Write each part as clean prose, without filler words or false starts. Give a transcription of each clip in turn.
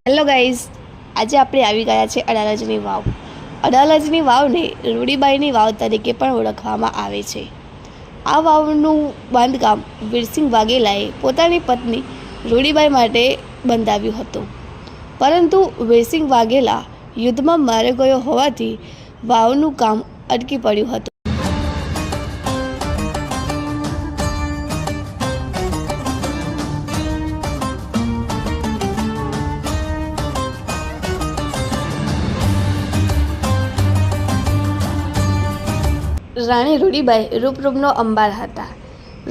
Hello guys, આજે આપણે આવી ગયા છે અડાલજની વાવ. અડાલજની વાવને રૂડીબાઈની વાવ તરીકે પણ ઓળખવામાં આવે છે. આ વાવનું બાંધકામ વીરસિંહ વાઘેલાએ પોતાની પત્ની રૂડીબાઈ માટે બંધાવ્યું હતું, પરંતુ વીરસિંહ વાઘેલા યુદ્ધમાં માર્યો ગયો હોવાથી વાવનું કામ અટકી પડ્યું હતું. રાણી રૂડીબાઈ રૂપરૂપનો અંબાર હતા.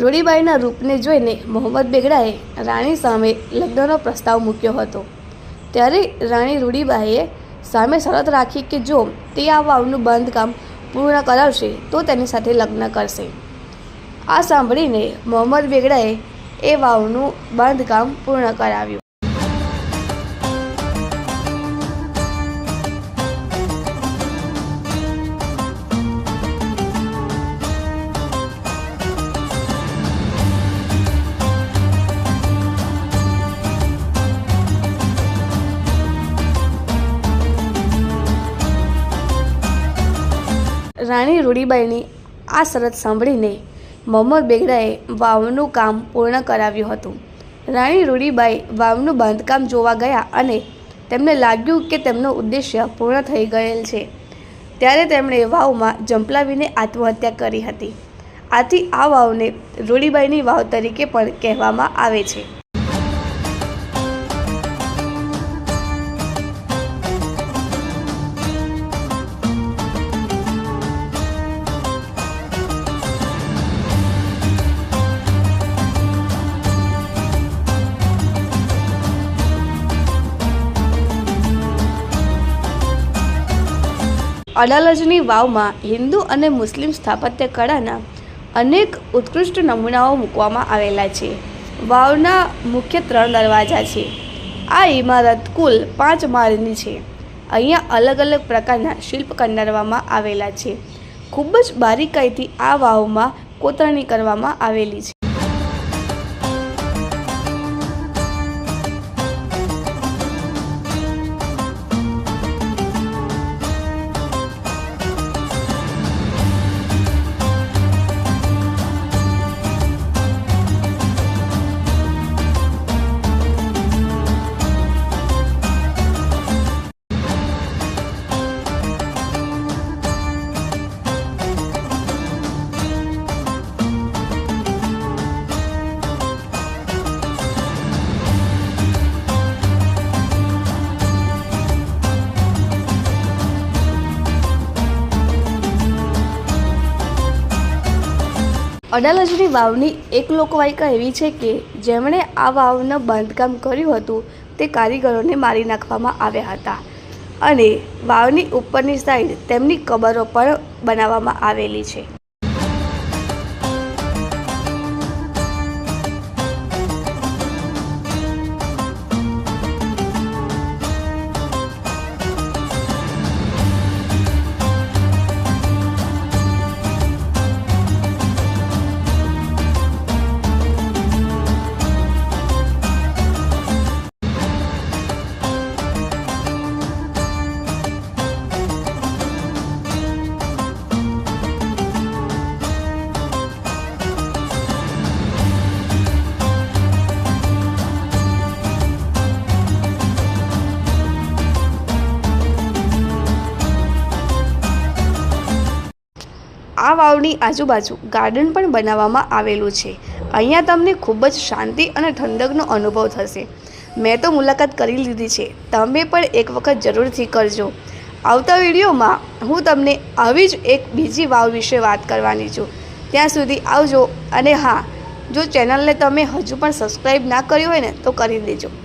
રૂડીબાઈના રૂપને જોઈને મોહમ્મદ બેગડાએ રાણી સામે લગ્નનો પ્રસ્તાવ મૂક્યો હતો. ત્યારે રાણી રૂડીબાઈએ સામે શરત રાખી કે જો તે આ વાવનું બાંધકામ પૂર્ણ કરાવશે તો તેની સાથે લગ્ન કરશે. આ સાંભળીને મોહમ્મદ બેગડાએ એ વાવનું બાંધકામ પૂર્ણ કરાવ્યું. રાણી રૂડીબાઈની આ શરત સાંભળીને મોહમ્મદ બેગડાએ વાવનું કામ પૂર્ણ કરાવ્યું હતું. રાણી રૂડીબાઈ વાવનું બાંધકામ જોવા ગયા અને તેમને લાગ્યું કે તેમનો ઉદ્દેશ્ય પૂર્ણ થઈ ગયેલ છે. ત્યારે તેમણે વાવમાં ઝંપલાવીને આત્મહત્યા કરી હતી. આથી આ વાવને રૂડીબાઈની વાવ તરીકે પણ કહેવામાં આવે છે. અડાલજની વાવમાં હિન્દુ અને મુસ્લિમ સ્થાપત્ય કળાના અનેક ઉત્કૃષ્ટ નમૂનાઓ મૂકવામાં આવેલા છે. વાવના મુખ્ય 3 દરવાજા છે. આ ઇમારત કુલ 5 માળની છે. અહીંયા અલગ અલગ પ્રકારના શિલ્પ કંડારવામાં આવેલા છે. ખૂબ જ બારીકાઈથી આ વાવમાં કોતરણી કરવામાં આવેલી છે. અડાલજની વાવની એક લોકવાયકા એવી છે કે જેમણે આ વાવનું બાંધકામ કર્યું હતું તે કારીગરોને મારી નાખવામાં આવ્યા હતા અને વાવની ઉપરની સાઈડ તેમની કબરો પણ બનાવવામાં આવેલી છે. આ વાવની આજુબાજુ ગાર્ડન પણ બનાવવામાં આવેલું છે. અહીંયા તમને ખૂબ જ શાંતિ અને ઠંડકનો અનુભવ થશે. મેં તો મુલાકાત કરી લીધી છે, તમે પણ એક વખત જરૂરથી કરજો. આવતા વિડીયોમાં હું તમને આવી જ એક બીજી વાવ વિશે વાત કરવાની છું. ત્યાં સુધી આવજો. અને હા, જો ચેનલને તમે હજુ પણ સબસ્ક્રાઈબ ના કરી હોય ને તો કરી દેજો.